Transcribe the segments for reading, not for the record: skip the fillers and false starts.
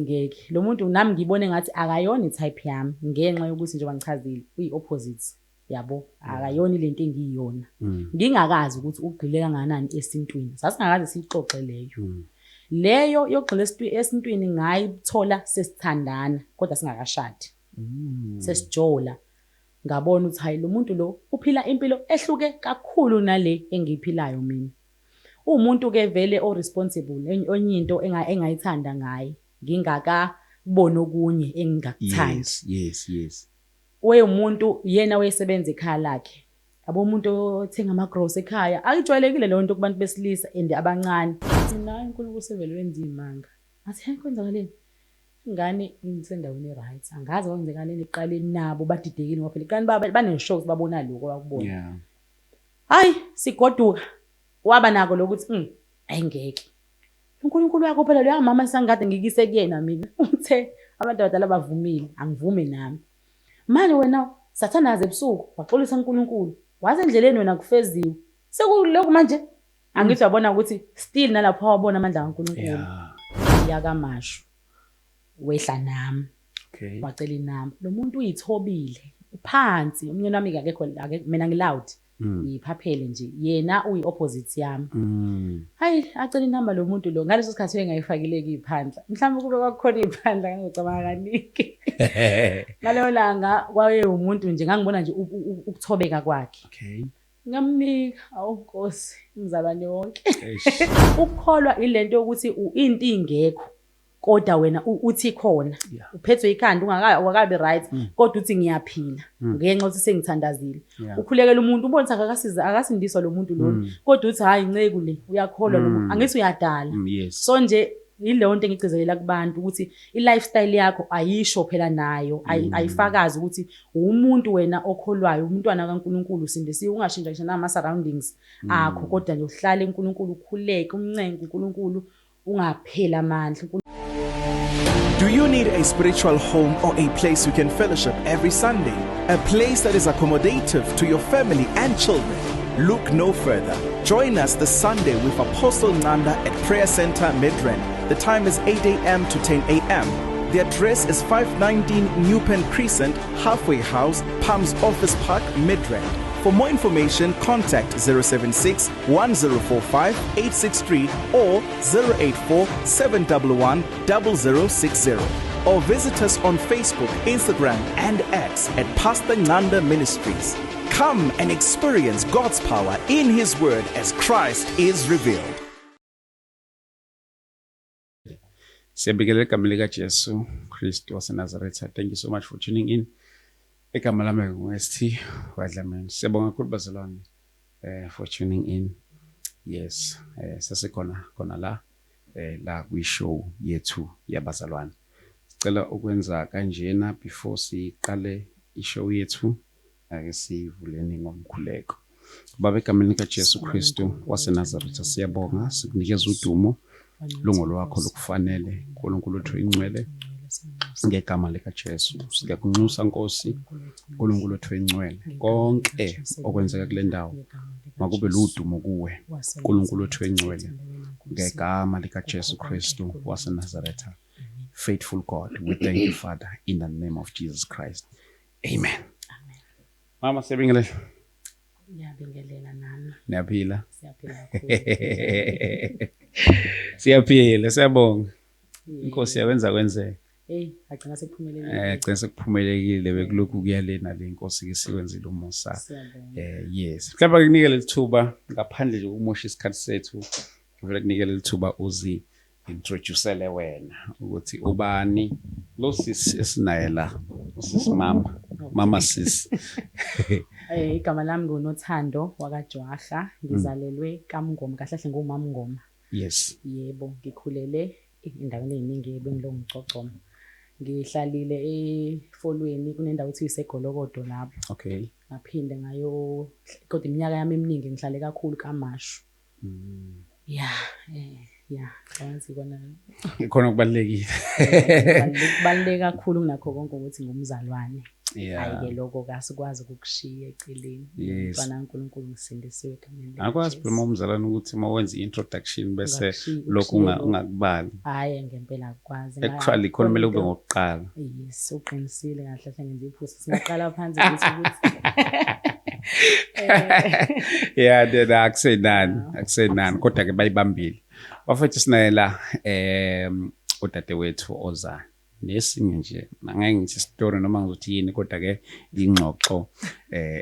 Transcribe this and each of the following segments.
ngeke lo muntu nami ngibone ngathi akayona itype yami ngenxa yokuthi njengoba ngichazile uyi-opposite yabo akayona lento engiyiyona ngingakazi ukuthi ugxile kangakanani esintwini sasingakaze siyixoxe leyo yogxila esintwini ngayithola sesithandana kodwa singakashadi sesijola ngabona ukuthi hayi lo muntu lo uphila impilo ehluke kakhulu nale engiyiphilayo mina umuntu ke vele o responsible onye into engayithanda ngaye ngingakabona okunye engingakuthandi yes umuntu yena wayesebenza ekhaya lakhe abo umuntu othenga ama-groceries ekhaya ayijwayelekile leyo nto kubantu besilisa and abancane mina uNkulunkulu sevele wenza imanga athi kwenzakaleni ingane ngisendaweni e-right angazi kwenzakaleni eqaleni nabo badidekile ngoba phela kanti baneshows babona lokho bakubona hayi sigoduka waba nako lokuthi ayingeke uNkulunkulu yakho phela lo mama sangade ngikise kuyena mina uthe abantu abadala bavumile angivume nami manje wena sathanaze ebusuku waxolisa uNkulunkulu waze endleleni wena kufeziwe sekuloko manje angithi wabona ukuthi still nalapho wabona amandla kaNkulunkulu yakamashu wehla nami wacela inamba lo muntu uyithobile phansi umnyeni wami akekho mina ngiloud ngiphaphele nje yena uyi-opposite yami hayi acela inamba lo muntu lo ngaleso sikhathi engayifakileki iphandla mhlawumbe kube kwakhona iphandla ngicabanga kaningi ngaleyo langa kwaye umuntu nje ngangibona nje ukuthobeka kwakhe ngamnika awunkosi umzalwane wonke ukukholwa ilento yokuthi into ingekho kodwa wena uthi khona uphethwe ikhanda ungakabi right kodwa uthi ngiyaphila ngenxa ukuthi sengithandazile ukhulekela umuntu ubona ukuthi akasindiswa lo muntu lo kodwa uthi hayi inceke le uyakholwa lo muntu angithi uyadala so nje yileyo nto engigcizelela kubantu ukuthi i-lifestyle yakho ayisho phela nayo ayifakazi ukuthi umuntu wena okholwayo umntwana kaNkulunkulu sindisiwe ungashintsha nama surroundings akho kodwa nje uhlale uNkulunkulu ukhuleke umncenga uNkulunkulu ungaphela amandla. Do you need a spiritual home or a place you can fellowship every Sunday? A place that is accommodative to your family and children? Look no further. Join us this Sunday with Apostle Nanda at Prayer Center Midrand. The time is 8 a.m. to 10 a.m. The address is 519 New Pen Crescent, Halfway House, Palms Office Park, Midrand. For more information, contact 076 1045 863 or 084 711 0060. Or visit us on Facebook, Instagram, and X at Pastor Nanda Ministries. Come and experience God's power in His Word as Christ is revealed. Siyabingelela igama lika Jesu Kristu waseNazaretha. Thank you so much for tuning in. Igama lami nguST Wadlamini. Siyabonga kakhulu bazalwane for tuning in. Yes, sasikhona la kwi-show yethu yabazalwane. Sicela ukwenza kanjena before siqale i-show yethu ake sivuleni ngomkhuleko. Baba igama lika Jesu Kristu waseNazaretha siyabonga sikunikeza udumo lungo lwakho lokufanele uNkulunkulu wethu ingcwele ngegama lika Jesu siyakunxusa Nkosi uNkulunkulu wethu ingcwele konke okwenzeka kule ndawo makube ludumo kuwe uNkulunkulu wethu ingcwele ngegama lika Jesu Kristu waseNazaretha. Faithful God, we thank you, Father, in the name of Jesus Christ. Amen. Mama siyabingelela. Ngiyabingelela nami. Niyaphila? Siyaphila kakhulu. Siyaphila, siyabonga. Inkosi yawenza kwenzeke. Agcina sekuphumelelile. Agcina sekuphumelelile bekulokhu kuyalena le Nkosi ke sikwenzile umusa. Yes. Mhlawumbe kunikele lithuba ngaphandle nje ukumosha isikhathi sethu. Ngivela kunikele lithuba uzi introducele wena ukuthi ubani lo sis esinaye la sis mama sis. Igama lami nguNothando wakaJwaha ngizalelwe kaMngoma kahlahle ngumama Mngoma. Yes. Yebo ngikhulele endaweni eziningi bengilongicocoma. Ngihlalile efolweni kunendawo ethi isegolokodo lapho. Okay. Ngaphinde ngayo kodwa iminyaka yami eminingi ngihlale kakhulu kaMashu. Kwanzi kona khona kubalekile. Kubaleka kakhulu kunakho konke ukuthi ngumzalwane. Hayi-ke lokho kasikwazi ukukushiya eceleni. Yes. Mfana kaNkulunkulu ngisindisiwe egameni Akwazi phela umzalwane ukuthi uma wenza i-introduction bese Ungakushiyi, lokhu ukushiye lokho. ungakubali. Hhayi ngempela akukwazi. Actually khona kumele ube ngokuqala. Yes, uqinisile kahle hle ngenza iphutha. Singaqala phansi ukuthi Yeah, then akusenani kodwa ke bayibambile. Bafethu sinayela udadewethu oza nesinye nje angeke ngithi story noma ngizothi yini kodwa ke ingxoxo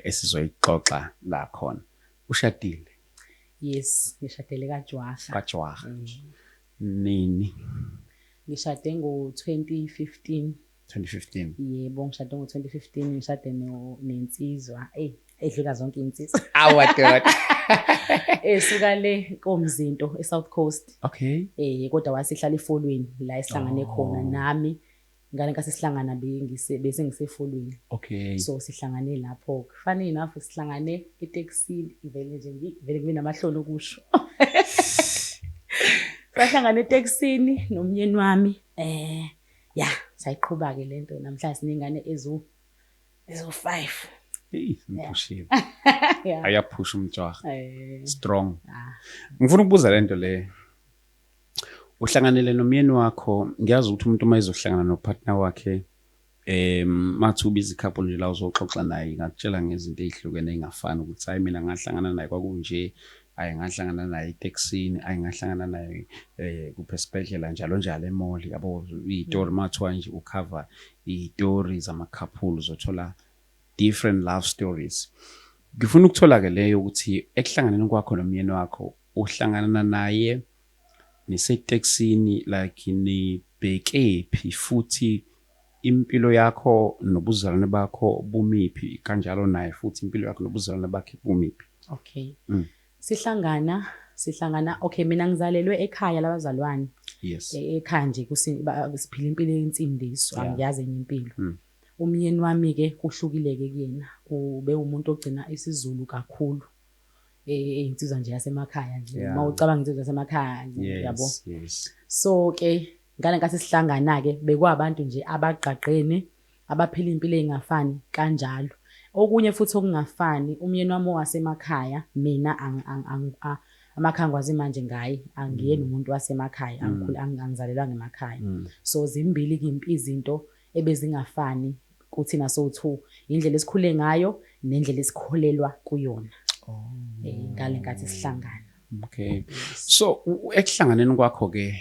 esizoyixoxa la khona. Ushadile? Yes, ngishadele kaJwaha. kaJwaha. Nini? Ngishade ngo-2015. 2015. Yebo, ngishade ngo-2015, ngishade nensizwa. Edlula zonke insizwa. Awadoda. Esuka le Komzinto eSouth Coast. Okay. Kodwa wasihlala efolweni la esihlangane khona nami. Ngale nkathi sihlangana bese ngisefolweni. Okay. So sihlangane lapho. Funny enough sihlangane eTexini vele kube namahloni okusho. Sahlangana eTexini nomnyeni wami. Sayiqhubha ke lento namhlanje siningane ezo5. Ngiphushile. Ayaphusha umJwaha. Strong. Ngifuna ukubuza lento le. Uhlanganele nomyeni wakho, ngiyazi ukuthi umuntu uma ezohlangana nopartner wakhe mathi ubiza couple nje la uzoxoxa naye ngakutshela ngezinto ezihlukene engafani ukuthi hayi mina ngahlangana naye kwakunje, hayi ngahlangana naye eTexini, hayi ngahlangana naye kuphesibhedlela njalo emall yabo izitori mathiwa nje ucover izitori zama couple uzothola different love stories. Ngifuna ukuthola ke leyo ukuthi ekuhlanganeni kwakho nomyeni wakho uhlangana naye niseTexini like nibheke phi futhi impilo yakho nobuzalwane bakho bumiphi kanjalo naye futhi impilo yakho nobuzalwane bakhe bumiphi? Okay. Sihlangana okay mina ngizalelwe ekhaya labazalwane. Yes. Ekhaya nje siphila impilo yensindiso angiyazi enye impilo. Umyeni wami ke kuhlukile ke kuyena ube umuntu ogcina isiZulu kakhulu. Insizwa nje yasemakhaya nje mawucabanga insizwa yasemakhaya yabo. Yes. So ke ngale nkathi sihlangana ke bekwabantu nje abaqaqene abaphila impilo engafani kanjalo. Okunye futhi okungafani umyeni wami wasemakhaya mina amakhaya ngwazi manje ngaye angiyena umuntu wasemakhaya angizalelwanga emakhaya. So zimbili ke izinto ebezingafani kuthina so2 indlela esikhule ngayo nendlela esikholelwa kuyona. Ngale nkathi sihlangana. Okay. So ekuhlanganeni kwakho ke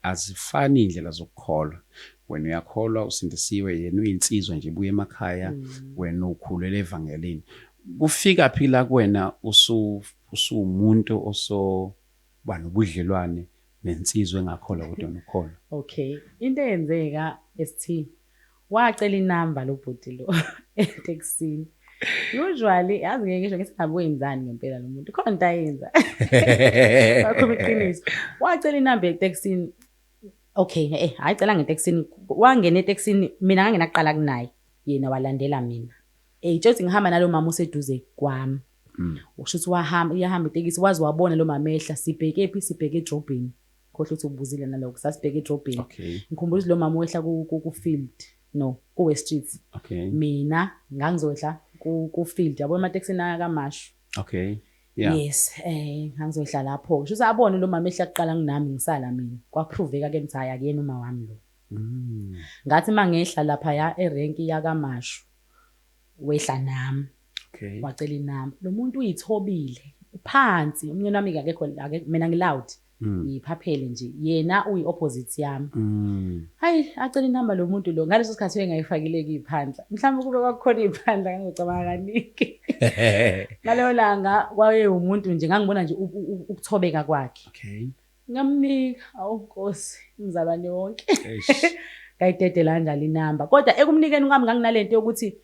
azifani indlela zokukholwa. Wena uyakholwa usindisiwe yena uyinsizwa nje buye emakhaya wena ukhulele evangelini. Kufika phi la kuwena usumuntu osoba nobudlelwane nensizwe engakholwa kodwa nokholwa? Okay. Into eyenzeka ST wacela inamba lo bhuti lo eTexini. Usually yazi ngeke ngisho ngithi ngabe wenzani ngempela lo muntu khona into ayenza. Bakhuluma iqiniso. Wacela inamba eTexini. Okay, ayicela ngeTexini. Wangena eTexini mina ngangena kuqala kunaye. Yena walandela mina. Itshothi ngihamba nalo mama useduze kwami. Usho ukuthi iyahamba itekisi wazi wabona lo mama ehla sibheke phi sibheke edrobheni. Khohle ukuthi ubuzile nalokho sasibheke edrobheni. Ngikhumbula ukuthi lo mama wehla ku field. No, ku West Street. Okay. Mina ngangizohla ku field yabo emaTexini akaMashu. Okay. Yeah. Yes, ngangizohla lapho. Usho abone lo mama ehla kuqala nginami ngisala mina. Kwapruveka ke ukuthi akuyena uma wami lo. Ngathi mangehla lapha ya erenki yakaMashu. Wehla nami. Okay. Wacela inamba. Lo muntu uyithobile. Phansi umnyeni wami akekho mina ngiloud. Iphaphele nje yena uyi opposite yami. Hayi acela inamba lo muntu lo ngaleso sikhathi engayifakileki iphandla. Mhlawumbe kube kwakukhona iphandla ngizocabanga kaningi. Ngaleyo langa kwaye umuntu nje ngangibona nje ukuthobeka kwakhe. Okay. Ngamnika awunkosi umzalwane wonke. Ngayidedela kanjalo inamba. Kodwa ekumnikeni kwami nganginalento yokuthi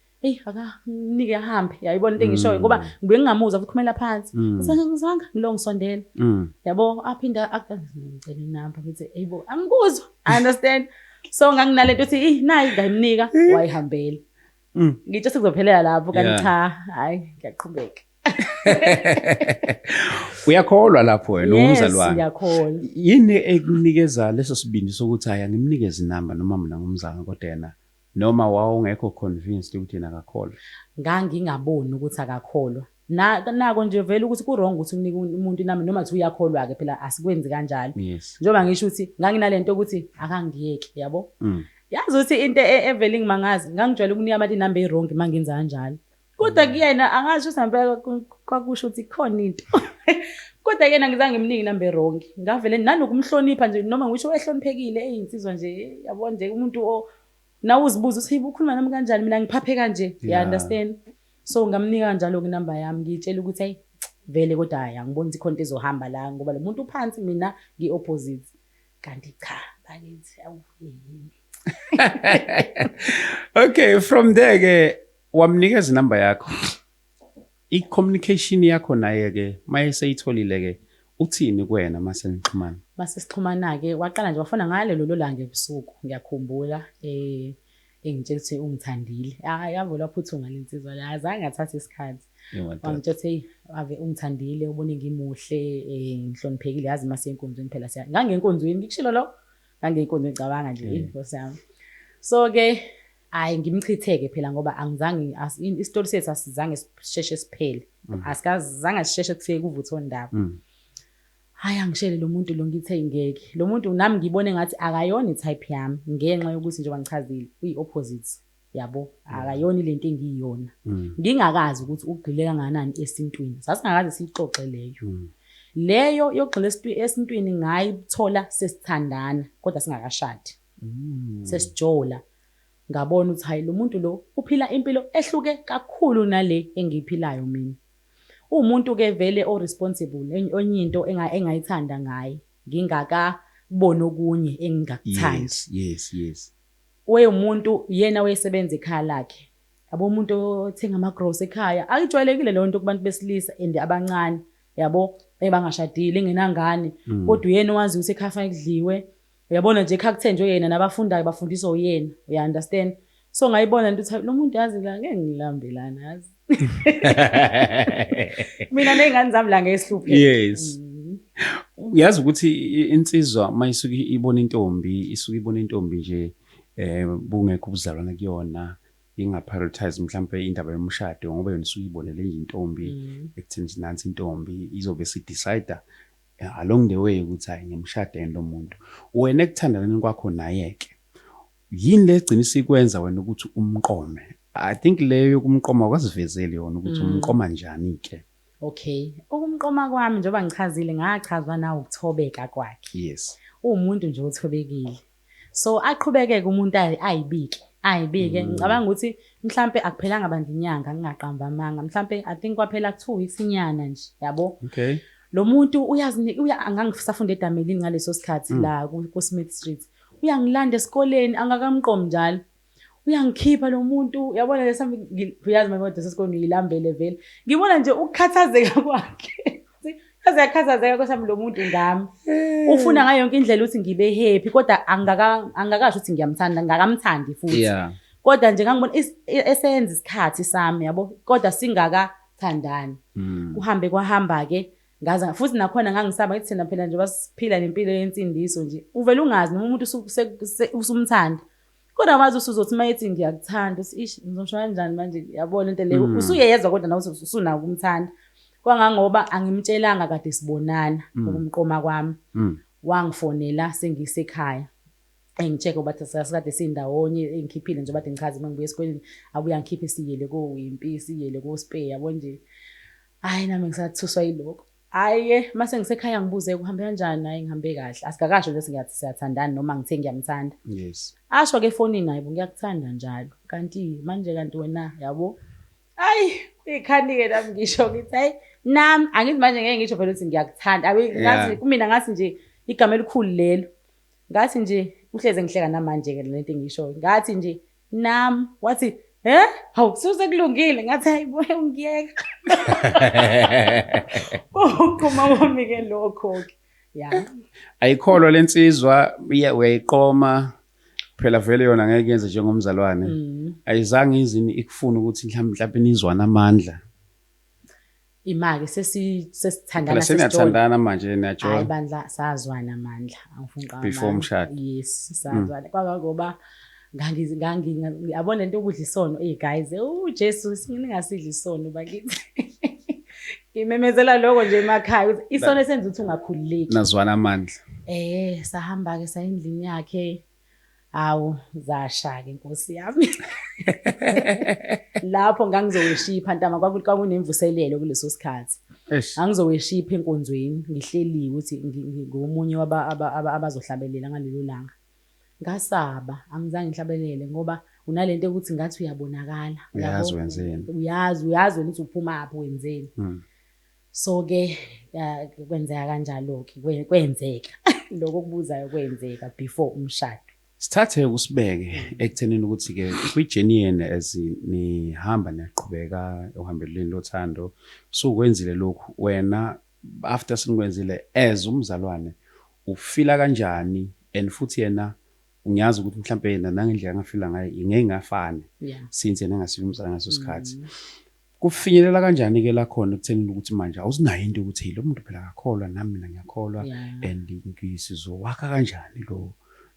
akanike ahambe yayibona into engishoyo ngoba ngibuye ngingamuza ukukhumela phansi ngizanga ngilongisondela yabo aphinda ngicela inamba ngithi hayibo angikuzwa I understand so nganginalento uthi nayi ngayimnika wayihambela ngitsho sekuzophelela lapho kanti cha hayi ngiyaqhubeka. Uyakholwa lapho wena umzalwane? Yes, ngiyakholwa. Yini ekunikeza leso sibindi sokuthi haya ngimnikeze inamba noma mina ngumzalwane kodwa yena noma wawungekho convinced ukuthi yena akakholwa? Ngangingaboni ukuthi akakholwa. Nako nje vele ukuthi ku-wrong ukuthi unike umuntu inamba noma kuthi uyakholwa-ke phela asikwenzi kanjalo. Yes. Njengoba ngisho ukuthi nganginalento ukuthi akangiyeke yabo. Yazi ukuthi into evele ngimangazi ngangijwayele ukunika abantu inamba e-wrong mangenza kanjalo. Kodwa kuyena angazi ukuthi mhlawumbe kwakusho ukuthi khona into. Kodwa yena ngizange ngimnike inamba e-wrong. Ngavele nanokumhlonipha nje noma ngisho ehloniphekile eyinsizwa nje yabo nje umuntu nawe uzibuza ukuthi ukhuluma nami kanjani mina ngiphaphe kanje. You understand? So ngamnika kanjalo inamba yami ngitshela ukuthi hey vele kodwa hayi angiboni ukuthi khona izohamba la ngoba lo muntu uphansi mina ngi-opposite. Kanti cha bakithi awuyini. Okay, from there ke wamnikeza inamba yakho. I-communication yakho naye ke mayeseyitholile ke uthini kuwena mase nixhumana? Mase sixhumana-ke waqala nje wafona ngalelo lolanga ebusuku ngiyakhumbula engitshela ukuthi ungithandile. Yavula phuthuma lensizwa la azange ngathatha isikhathi. Wangitshela ukuthi hey ave ungithandile ubone ngimuhle ngihloniphekile yazi mase enkonzweni phela siya. Ngangenkonzweni ngikushilo lo ngangenkonzweni cabanga nje inkosi yami. So ke hayi ngimchitheke phela ngoba angizange isitori sethu asizange sisheshe siphele. Asikazange sisheshe kufike kuvutho ndaba. Hayi angishele lo muntu lo ngithe ingeke. Lo muntu nami ngibone ngathi akayona itype yami ngenxa yokuthi nje bangichazile uyi-opposite yabo akayona lento engiyiyona. Ngingakazi ukuthi ugxile kanganani esintwini. Sasingakaze sixoxe leyo yogxila esintwini ngayithola sesithandana kodwa singakashadi. Sesijola ngabona ukuthi hayi lo muntu lo uphila impilo ehluke kakhulu nale engiyiphilayo mina. Umuntu ke vele o responsible onyinto engayithanda ngaye ngingakabona okunye engingakuthandi. Yes. Umuntu yena wayesebenza ekhaya lakhe. Yabo umuntu othenga amagrocery ekhaya akujwayelekile le nto kubantu besilisa and abancane yabo ebangashadile engenangane kodwa uyena wazi ukuthi ekhaya fanele kudliwe. Uyabona nje ekhaya kuthenjwe yena nabafundayo bafundiswa uyena. You understand? So ngayibona nto ukuthi lo muntu yazi la ngeke ngilambelana yazi. Mina nengane zami la ngehluphe. Yes. Uyazi ukuthi insizwa mayisuka ibona intombi nje bungekho ubuzalwana kuyona ingaprioritize mhlambe indaba yomshado ngoba yona isuka ibonele nje intombi ekuthini nansi intombi izobe sidecide along the way ukuthi hayi ngimshade lo muntu. Wena ekuthandaneni kwakho naye ke yini legcina isikwenza wena ukuthi umqome? I think leyo yokumqoma kwasivezele yona ukuthi umqoma njani ke. Okay, ukumqoma kwami njengoba ngichazile ngachazwa nawe ukuthobeka kwakhe. Yes. Umuntu nje othobekile. So aqhubekeke umuntu ayibike ngicabanga ukuthi mhlambe akuphelanga bandla inyanga ngingaqamba amanga mhlambe I think kwaphela 2 weeks inyana nje yabo. Okay. Lo muntu angangisafunda eDamelini ngaleso sikhathi la ku Smith Street. Uyangilanda esikoleni angakamqomi njalo. Uyangikhipha lo muntu yabona lesambe uyazi manje sesikoleni uyilambele vele. Ngibona nje ukukhathazeka kwakhe. Yakhathazeka kwesami lo muntu ngami. Ufuna ngayo yonke indlela ukuthi ngibe happy kodwa angakasho ukuthi ngiyamthanda ngakamthandi futhi. Yeah. Kodwa nje ngangibona esenza isikhathi sami yabo kodwa singakathandani. Uhambe kwahamba ke ngaza futhi nakhona ngangisaba ngithi thina phela nje basiphila nempilo yensindiso nje. Uvela ungazi noma umuntu usumthanda. Kodwa wazi usuzothi mayethi ngiyakuthanda uthi ngizosho kanjani manje yabona into leyo usuyezwa kodwa nawe usunako ukumthanda. Kwangangoba angimtshelanga kade sibonana ukumqoma kwami. Wangifonela sengisekhaya. Engicheke ukuthi sasikade sindawonye engikhiphile nje bade ngichaze mangibuye esikoleni abuya ngikhiphe siyele koWimpi siyele koSpay yabo nje. Hayi nami ngisathuswa yiloko. Hayi mase ngisekhaya ngibuze kuhambe kanjani hayi ngihambe kahle. Asikakasho ukuthi ngiyathi siyathandana noma ngithe ngiyamthanda. Yes. Asho ke efonini hayi ngiyakuthanda njalo. Kanti wena yabo. Hayi ikhani ke nami ngisho ngithi hayi nami angithi manje ngeke ngisho phela ukuthi ngiyakuthanda. Ngathi kumina ngathi nje igama elikhulu lelo. Ngathi nje uhleze ngihleka namanje ke lento engisho. Ngathi nje nami wathi hawu kusuze kulungile ngathi hayi boye ungiyeka. Uqoma wami ke lokho ke. Yeah. Ayikholwa lensizwa uyayiqoma phela vele yona ngeke yenze njengomzalwane. Ayizange izini ikufuna ukuthi mhlawumbe nizwana amandla. Imake sesithandana sesithandana manje najola. Hayi bandla sazwana amandla angifuni before umshado. Yes sazwana ngoba ngiyabona lento okudla isono guys uJesu singasidli isono bakithi. Ngimemezela lokho nje emakhaya ukuthi isono esenza ukuthi ungakhululeki. Nazwana amandla. Sahamba ke sayindlini yakhe. Awu zasha ke Nkosi yami. Lapho ngangizoweshipha ntama kwakunemvuselelo kuleso sikhathi. Ngangizoweshipha enkonzweni ngihleliwe ukuthi ngomunye abazohlabelela ngalelo langa. Ngasaba angizange ngihlabelele ngoba unalento ukuthi ngathi uyabonakala. Uyazi wenzeni. Uyazi ukuthi uphuma apho wenzeni. So ke kwenzeka kanjalo ke kwenzeka lokho kubuzayo kwenzeka before umshado. Sithathe usibeke ekuthenini ukuthi ke kwi-journey yena nihamba niyaqhubeka uhambeleni lothando ukwenzile lokhu wena after sinikwenzile as umzalwane ufila kanjani and futhi yena unyazi ukuthi mhlambe yena nangendlela angafila ngayo ingengafani since yena ngasiyo umzalwane ngaso sikhathi kufinyelela kanjani ke la khona ekuthenini ukuthi manje awusinayo into ukuthi lo muntu phela akakholwa nami mina ngiyakholwa and ngisizowakha kanjani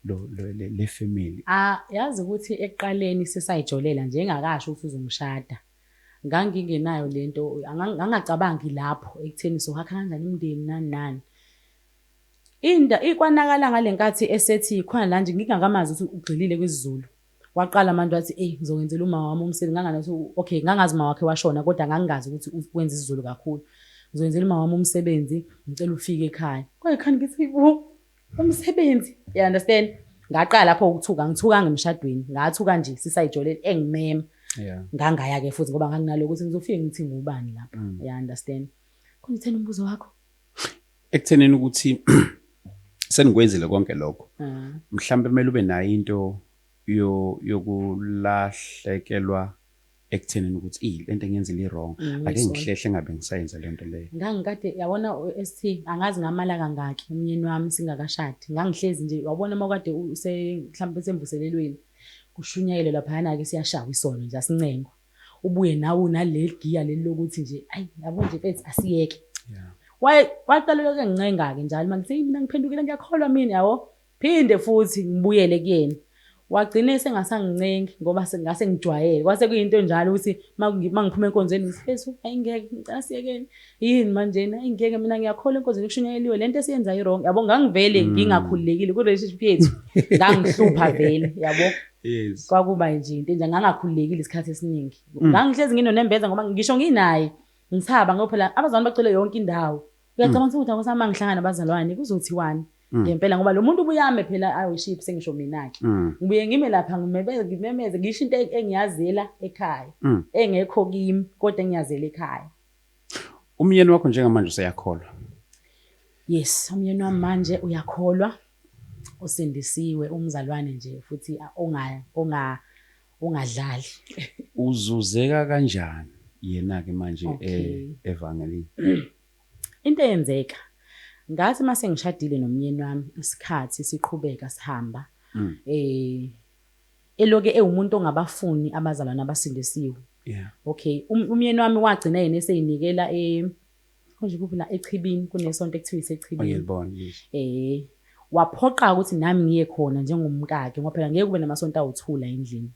le family. Yazi ukuthi ekuqaleni sisayijolela njengakasho ukuthi uzongishada. Ngangingenayo lento angangacabangi lapho ekutheni sohakha kanjani umndeni nani. Ikwanakala ngalenkathi esethi khona la nje ngingakamazi ukuthi ugxilile kwesiZulu. Waqala manje wathi ngizongenzela uma wami umsebenzi nganganathi okay ngangazi uma wakhe washona kodwa ngangingazi ukuthi wenza isiZulu kakhulu. Ngizongenzela uma wami umsebenzi ngicela ufike ekhaya. Kwayikhani ngithi umsebenzi you understand ngaqala lapho ukuthuka ngithuka ngemshadweni ngathuka nje sisayijolele engimema ngangaya ke futhi ngoba nganginalo ukuthi ngizofike ngithi ngubani lapha you understand kunithena umbuzo wakho ekutheneni ukuthi senikwenzile konke lokho mhlambe kumele ube nayo into yokulahlekelwa ekuthenini ukuthi lento engiyenzile i-wrong ake ngihlehle ngabe ngisayenza lento leyo ngangikade yabona ST angazi ngamala kangaki umyeni wami singakashadi ngangihlezi nje wabona makade mhlambe semvuselelweni kushunyayelo lapha ke siyashawa isono nje asincengo ubuye nawe unaleli giya leli lokuthi nje yabo nje mfethu asiyeke waqala ke ngincenga ke njalo manje mina ngiphendukile ngiyakholwa mina yabo phinde futhi ngibuyele kuyena wagcine sengasangincengi ngoba sengase ngijwayele kwase kuyinto njalo ukuthi mangiphuma enkonzweni ngifethu ayingeke ngicela siyekeni yini manje ayingeke mina ngiyakholwa enkonzweni kushunyayeliwe lento esiyenza i-wrong yabo ngangivele ngingakhululekile ku relationship yethu ngangihlupha vele yabo yes kwakuba nje into nje ngangakhululekile isikhathi esiningi ngangihlezi nginonembeza ngoba ngisho nginaye ngithaba ngoba phela abazalwane bacela yonke indawo uyacabanga ukuthi akosama ngihlangana nabazalwane kuzothiwani ngempela ngoba lo muntu ubuyame phela ayiship sengisho mina ke ngibuye ngime lapha ngimemeze ngisho into engiyazela ekhaya engekho kimi kodwa engiyazela ekhaya. Umyeni wakho njengamanje useyakholwa? Yes, umyeni wami manje uyakholwa usindisiwe umzalwane nje futhi ongadlali. Uzuzeka kanjani yena ke manje evangelini? Into eyenzeka ngathi mase ngishadile nomyeni wami isikhathi siqhubeka sihamba eloke ewumuntu ongabafuni abazalwana abasindisiwe. Okay, umyeni wami wagcina yena eseyinikela konje kuphela eChibini kunesonto ekuthiwa iseChibini. Ngiyibona. Waphoqa ukuthi nami ngiye khona njengomkakhe ngoba phela ngeke kube namasonto awuthula endlini.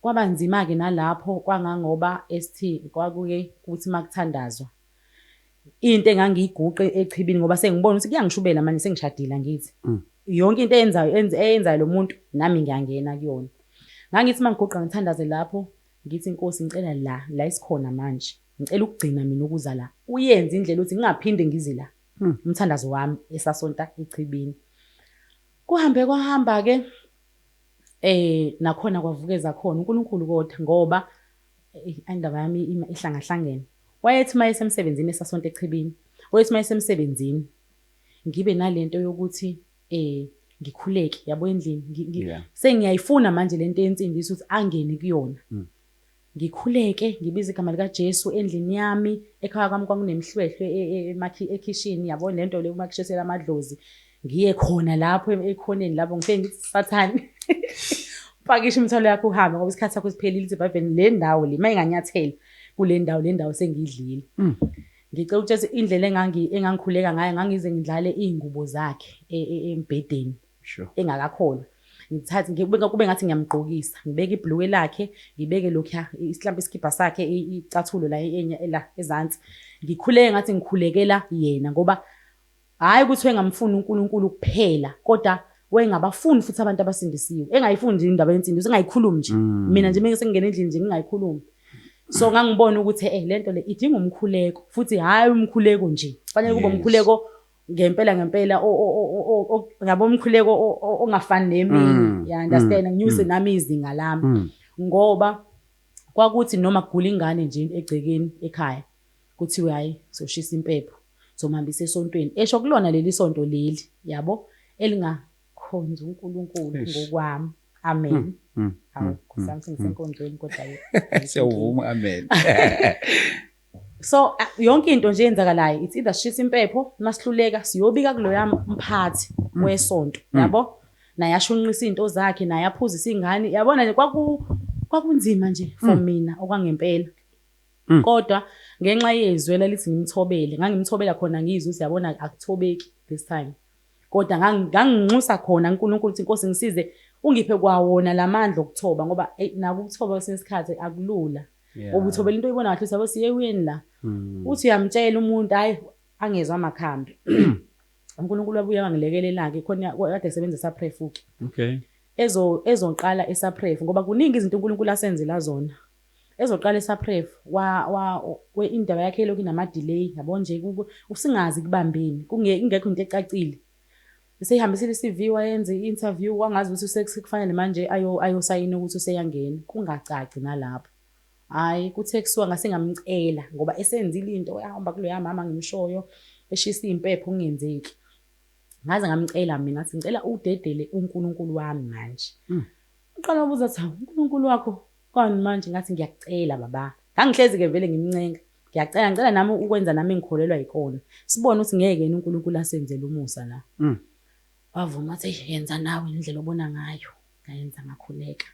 Kwaba nzima ke nalapho kwangangoba ST kwakuke ukuthi makuthandazwa into engangiyiguqe eChibini ngoba sengibona ukuthi kuyangishubela manje sengishadile ngithi yonke into eyenzayo lo muntu nami ngiyangena kuyona. Ngangithi mangiguqa ngithandaze lapho ngithi Nkosi ngicela la isikhona manje ngicela ukugcina mina ukuza la uyenze indlela ukuthi ngingaphinde ngize la umthandazo wami esasonta eChibini. Kuhambe kwahamba ke nakhona kwavukeza khona uNkulunkulu kodwa ngoba indaba yami ihlangahlangene. Wayethi maye semsebenzini esasonto eChibini wayethi maye semsebenzini ngibe nalento yokuthi ngikhuleke yabo endlini sengiyayifuna manje lento yensindisi ukuthi angene kuyona ngikhuleke ngibiza igama lika Jesu endlini yami ekhaya kwami kwakunemhlwehlwe ekitchen yabo lento le umakishesela amadlozi ngiye khona lapho ekhoneni lapho ngifike ngithi Sathani pakisha imithwalo yakho uhambe ngoba isikhathi sakho siphelile ithi eBhayibhelini le ndawo le mayinganyathela kule ndawo sengidlile. Ngicela ukuthi indlela engangikhuleka ngayo ngangize ngidlale izingubo zakhe embedeni engakakholwa ngithathe kube ngathi ngiyamgqokisa, ngibeke ibhluke lakhe, ngibeke lokhu mhlawumbe isikibha sakhe icathulo la ezansi. Ngikhuleke ngathi ngikhulekela yena ngoba hayi ukuthi wengamfuni uNkulunkulu kuphela, kodwa wengabafuni futhi abantu abasindisiwe. Engayifundi indaba yensindiso, engayikhulumi nje. Mina nje mase ngingena endlini nje ngingayikhulumi. So ngangibona ukuthi lento le idinga umkhuleko, futhi hayi umkhuleko nje. Kufanele kube umkhuleko ngempela ngabo umkhuleko ongafani nemini. Ya understand, nginyuse nami izinga lami. Ngoba kwakuthi noma kugula ingane nje egcekeni ekhaya, kuthiwe hayi soshisa impepho, somhambisa esontweni. Esho kulona leli sonto leli, yabo, elingakhonza uNkulunkulu ngokwami. Amen. Hawu, something senkonzweni kodwa siyavuma, amen. So yonke into nje yenzakalayo, it's either shisa impepho, masihluleka siyobika kuloya mphathi wesonto, yabo, naye ashunqisa into zakhe, naye aphuzisa ingane. Yabona nje kwakunzima nje for mina okwangempela. Kodwa ngenxa yezwela lithi ngimthobele, ngangimthobela khona ngizwe ukuthi yabona akuthobeki this time. Kodwa nganginxusa khona uNkulunkulu ukuthi Nkosi ngisize ungiphe kwawona lamandla okuthoba, ngoba naku ukuthoba kwesikhathi akulula. Ubuthobela into oyibona kahle usabo siye uyeni la. Uthi uyamtshela umuntu hayi angezwe amakhambi. uNkulunkulu wabuye wangilekelelake khona kade esebenza eSaprefuki. Okay. Ezoqala eSaprefu ngoba kuningi izinto uNkulunkulu asenzela zona. Ezoqala eSaprefu indaba yakhe lokhu inama delay yabo nje usingazi kubambeni kungekho into ecacile. Seyihambisile iCV wayenze i-interview wangazi ukuthi usekufanele manje ayosayina ukuthi useyangena, kungacaci nalapho. Hayi kuthe kusuka ngase ngamcela ngoba esenzile into ehamba kuloya mama ngimshoyo eshisa impepho kungenzeki. Ngaze ngamcela mina ngathi ngicela udedele uNkulunkulu wami manje. Uqala ubuza athi uNkulunkulu wakho kwani manje, ngathi ngiyakucela baba. Ngangihlezi ke vele ngimncenga. Ngicela nami ukwenza nami ngikholelwa yikona. Sibone ukuthi ngeke yena uNkulunkulu asenzele umusa la. Wavuma athi yenza nawe indlela obona ngayo. Ngayenza ngakhuleka.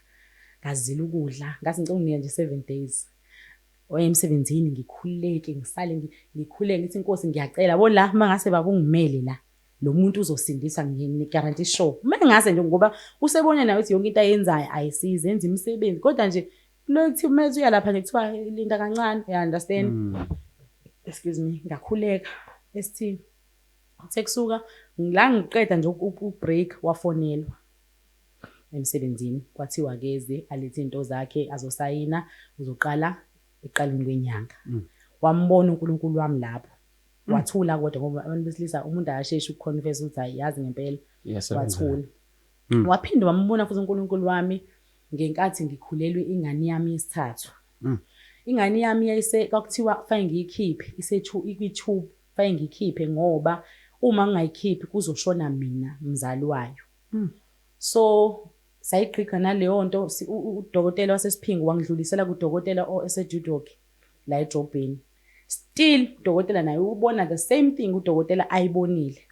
Ngazila ukudla, ngathi ngicela unginika nje 7 days. Emsebenzini ngikhuleke, ngisale ngikhuleke ngithi Nkosi ngiyacela bo la mangase baba ungimele la. Lo muntu uzosindisa ngini guarantee sure. Manje ngase nje ngoba usebona nawe ukuthi yonke into ayenzayo ayisize enza imisebenzi, kodwa nje lokuthi umenze uyalapha nje kuthiwa linda kancane, you understand? Excuse me, ngakhuleka ST. Sekusuka la ngiqeda nje ubreak wafonelwa emsebenzini kwathiwa keze alethe into zakhe azosayina uzoqala eqaleni kwenyanga. Wambona uNkulunkulu wami lapho. Wathula kodwa ngoba abantu besilisa umuntu ayashesha ukuconfess ukuthi ayazi ngempela. Wathula. Waphinde wambona futhi uNkulunkulu wami ngenkathi ngikhulelwe ingane yami yesithathu. Ingane yami yayise kwakuthiwa kufanele ngiyikhiphe ikwi-tube, kufanele ngiyikhiphe ngoba uma ngingayikhiphi kuzoshona mina mzali wayo. So sayiqhika naleyo nto udokotela wasesiphingo wangidlulisela kudokotela oseJudok la eJobheni. Still udokotela naye ubona the same thing udokotela ayibonile.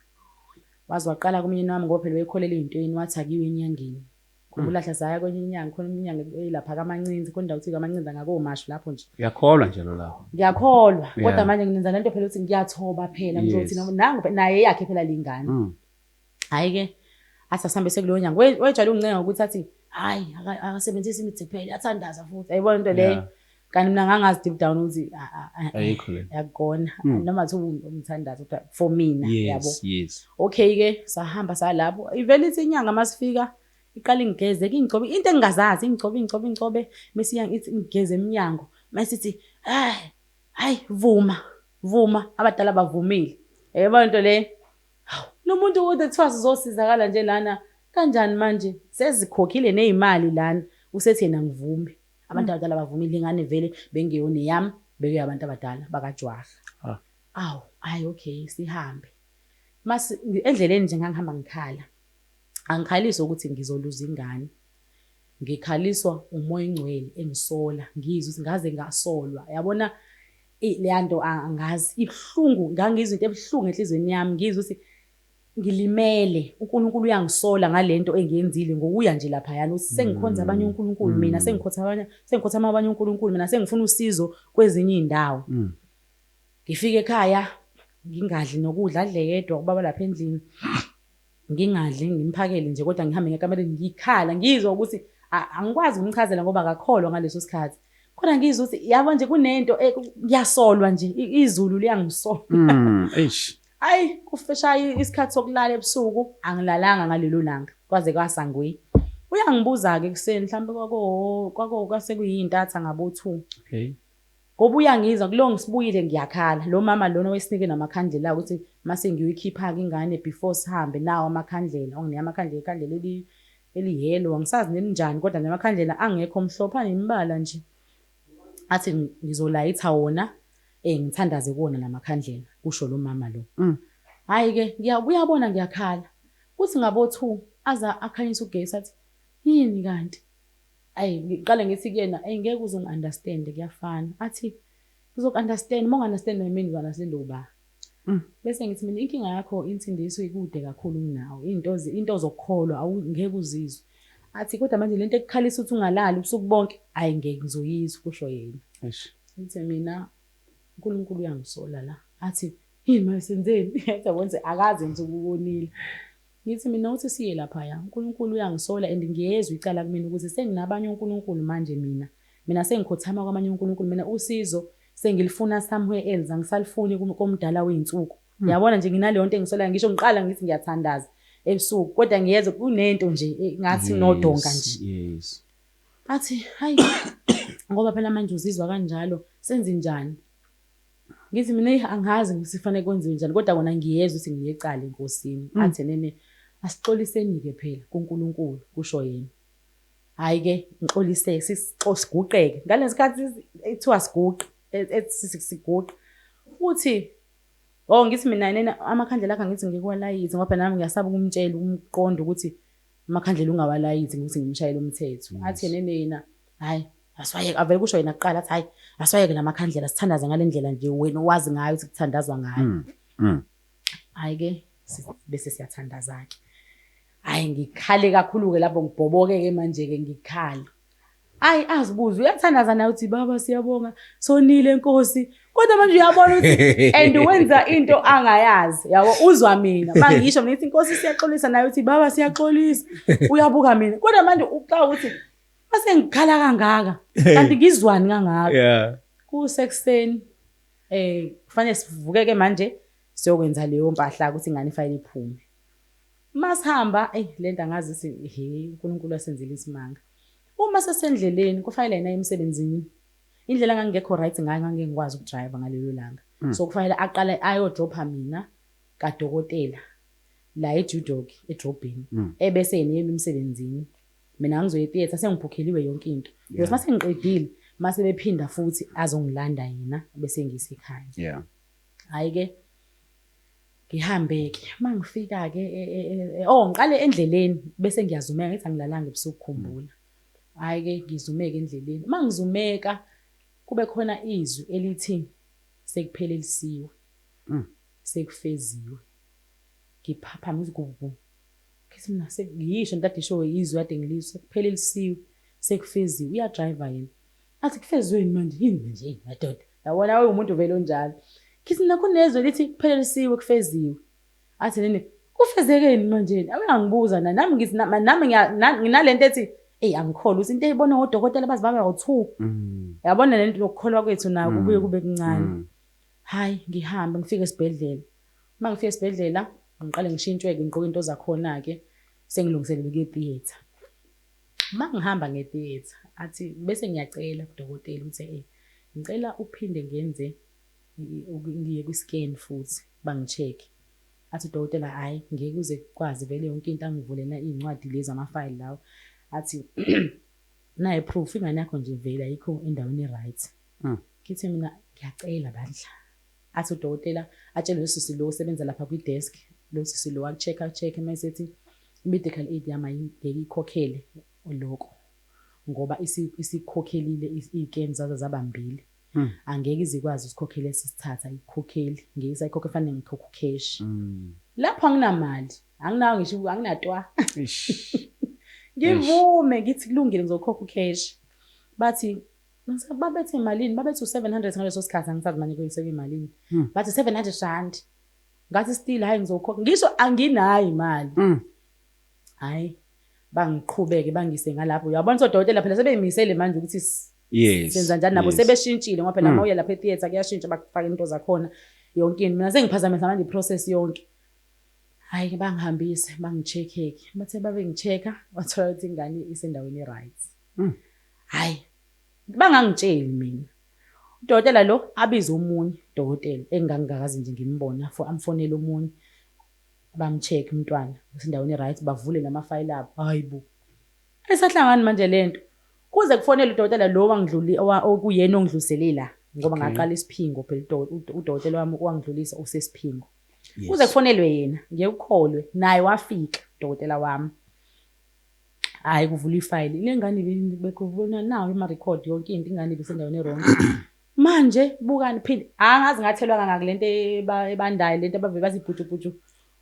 Wazwaqala kumnyeni wami ngoba phela bekholele ezintweni wathi akiwe enyangeni. Kubulahla saya kwenye inyanga khona iminyanga elapha kaMancinzi khona ndawo uthi kaMancinzi angakomasho lapho nje. Uyakholwa nje lo lapho. Ngiyakholwa kodwa manje nginenza lento phela ukuthi ngiyathoba phela ngizothi nangu naye yakhe phela lingane. Hayi ke athi asambe sekuloyo nyanga wejwayele uncenga ukuthi athi hayi akasebenzisi imithi phela athandaza futhi ayibona into leyo. Kanti mina ngangazi deep down ukuthi ayikho le. Yakona nomathi umthandazo for mina yabo. Yes. Okay ke sahamba salapho ivele ithi inyanga masifika iqala ingigeze ingcobe into engingazazi ingcobe mase ithi ngigeze eminyango mase sithi hayi vuma abadala bavumile yebo into le lo muntu uthi kuthiwa sizosizakala nje lana kanjani manje sezikhokhile nezimali lana usethi yena ngivume abantu abadala bavumile ingane vele bengeyone yami beke abantu abadala bakaJwaha hayi okay sihambe mase endleleni nje ngangihamba ngikhala angikhaliswa ukuthi ngizoluza ingane, ngikhaliswa umoya ingcwele engisola ngizwe ukuthi ngaze ngasolwa. Yabona le nto angazi ibhlungu, ngangizwe into ebhlungu enhlizweni yami ngizwe ukuthi ngilimele uNkulunkulu uyangisola ngalento engiyenzile ngokuya nje lapha yana uthi sengikhonza abanye uNkulunkulu mina sengikhotha abanye uNkulunkulu mina sengifuna usizo kwezinye indawo. Ngifike ekhaya ngingadli nokudla adle yedwa ubaba lapha endlini. ngingadli ngimphakele nje kodwa ngihambe ngekamereni ngikhala ngizwa ukuthi angikwazi ukumchazela ngoba akakholwa ngaleso sikhathi. Kodwa ngizwa ukuthi yabo nje kunento ngiyasolwa nje izulu liyangisola. Ayi kufesha isikhathi sokulala ebusuku angilalanga ngalelo langa kwaze kwaSangwe. Uyangibuza ke ekseni mhlambe kwase kuyintatha ngabo 2. Okay. Ngoba uyangizwa kulo ngisibuyile ngiyakhala. Lo mama lona wesinike namakhandlela ukuthi mase ngiyoyikhipha ke ingane before sihambe nawo amakhandlela. Onginika ikhandlela eliyelo angisazi nelinjani kodwa namakhandlela angekho omhlopha nemibala nje. Athi ngizolayitha wona ngithandaze kuona namakhandlela kusho lo mama lo. Hayi ke uyabona ngiyakhala. Kuthi ngabo 2 aza akhanyisa ugesi athi yini kanti? Ayi ngiqale ngithi kuyena ngeke uzongi-understand kuyafana. Athi uzoku-understand monga-understand mina ngizo-understand uba. Bese ngithi mina inkinga yakho insindiso ikude kakhulu kunawo. Into zokukholwa awungeke uzizwe. Athi kodwa manje lento ekukhalisa ukuthi ungalali ubusuku bonke ayi ngeke ngizoyizwa kusho yena. Ngithi mina uNkulunkulu uyangisola la. Athi yini manje senzeni? Yabona akaze nje ukubonile. Ngithi mina uthi siye lapha ya uNkulunkulu uyangisola and ngiyezwe icala kumina ukuthi senginabanye uNkulunkulu manje mina sengikhothama kwamanye uNkulunkulu mina usizo sengilifuna somewhere else angisalifuni komdala weinsuku. Yabona nje nginaleyo nto engisola ngisho ngiqala ngithi ngiyathandaza ebusuku kodwa ngiyezwe kunento nje ngathi nodonga nje. Yes. Athi hayi ngoba phela manje uzizwa kanjalo senze njani? Ngithi mina angazi ngisifanele kwenziwe njani kodwa kona ngiyezwe ukuthi ngiyecala enkosini. Athi nene asixoliseni ke phela kuNkulunkulu kusho yena. Hayi ke ngixolise siguqeke ngalesikhathi ethiwa siguqe siguqe futhi ngithi mina nena amakhandlela akhe ngithi ngikwalayithi ngoba nami ngiyasaba ukumtshela umqondo ukuthi amakhandlela ungawalayithi ngithi ngimshayela umthetho. Athi yena hayi aswayeke avele kusho yena kuqala athi hayi aswayeke namakhandlela sithandaza ngalendlela nje wena owazi ngayo ukuthi kuthandazwa ngayo. Hayi ke bese siyathandaza ke. Hayi ngikhale kakhulu ke lapho ngibhoboke ke manje ke ngikhala. Ayi azibuza uyathandaza naye uthi baba siyabonga sonile Nkosi kodwa manje uyabona ukuthi and wenza into angayazi yabo uzwa mina mangisho ngithi Nkosi siyaxolisa naye uthi baba siyaxolisa uyabuka mina kodwa manje uxa uthi mase ngikhala kangaka kanti ngizwani kangaka. Yeah. Kusekuseni kufanele sivukeke manje siyokwenza leyo mpahla ukuthi ingane ifayile iphume. Masihamba lento angazi uNkulunkulu asenzile isimanga. Uma sesendleleni kufanele yena emsebenzini. Indlela ngangekho right ngayo ngangengikwazi ukudrive ngalelo langa. So kufanele aqale ayodropa mina kadokotela la eJudok edrobheni. Ebese yena emsebenzini. Mina ngizoya etheater sengibhukheliwe yonke into. Because mase ngiqedile mase bephinda futhi azongilanda yena bese ngisikhaya. Yeah. Hayi ke ngihambe ke mangifika ke ngiqale endleleni bese ngiyazumeka ngithi angilalanga ebusuku kukhumbula. Hayi ke ngizumeka endleleni mangizumeka kube khona izwi elithi sekuphelelisiwe. Sekufeziwe. Ngiphapha ngizigugu. Kithi mina sengiyisho ntate show izwi ade ngilizwe sekuphelelisiwe sekufeziwe uya driver yena. Athi kufezweni manje yini nje madoda. Yabona wewe umuntu vele onjalo. Kithi mina kunezwe lithi kuphelelisiwe kufeziwe. Athi nene kufezekeni manje awuyangibuza nami ngithi nami nginalento ethi angikholwa ukuthi into eyibona odokotela bazibaba ngo2. Yabona lento lokukholwa kwethu na kubuye kube kuncane. Hayi ngihambe ngifike esibhedlela. Mangifika esibhedlela ngiqale ngishintshwe-ke ngigqoke into zakhona ke sengilungiselele ke theater. Mangihamba ngetheater athi bese ngiyacela kudokotela ukuthi ngicela uphinde ngenze ngiye ku-scan futhi bangicheck. Athi udokotela hayi ngeke uze kwazi vele yonke into angivulena incwadi lezi ama-file lawo. Athi naye proof ingane yakho nje vele ayikho endaweni right. Kithi mina ngiyacela bandla. Athi udokotela atshele usisi lo osebenza lapha kwi-desk lo sisi lo check mayisethi medical aid yami ngeke ikhokhele lokho ngoba isikhokhelile i-scans zazo zabambili. Angeke izikwazi usikhokhela esisithatha ikhokheli ngeke sayikhokhe fanele ngikhokhe cash. Lapho anginamali anginawo ngisho anginatwa. Ngivume ngithi kulungile ngizokhokha cash. Bathi babethe malini babethe 700 ngaleso sikhathi angisazi manje kuyiseke imalini. Bathi 700 rand. ngathi still hayi ngizokhokha ngisho anginayo imali hayi bangiqhubeke bangise ngalapho uyabona sodokotela phela sebeyimisele manje ukuthi senza njani nabo sebeshintshile ngoba phela mawuya lapha etheater kuyashintsha bakufaka into zakhona yonke into mina sengiphazamisa manje iprocess yonke hayi bangihambise bangicheck-ke bathe babe ngichecka wathola ukuthi ingane isendaweni right hayi bangangitsheli mina udokotela lo abiza omunye udokotela engangakazi nje ngimbona amfonela omunye bamcheck umntwana usendaweni right bavule namafayili abo hayibo esahlangani manje lento kuze kufonele udokotela lo wangidluli okuyena ongidluliselela ngoba ngaqala isiphingo phela udokotela wami wangidlulisa usesiphingo kuze kufonelwe yena ngiyekukholwe naye wafika udokotela wami hayi kuvula ifayili ile ngane bekuvuna nawo ima record yonke into ingane ibisendaweni wrong manje bukani phinde angazi ngathelwa kangaka lento ebandayo lento abavele bazibhutshu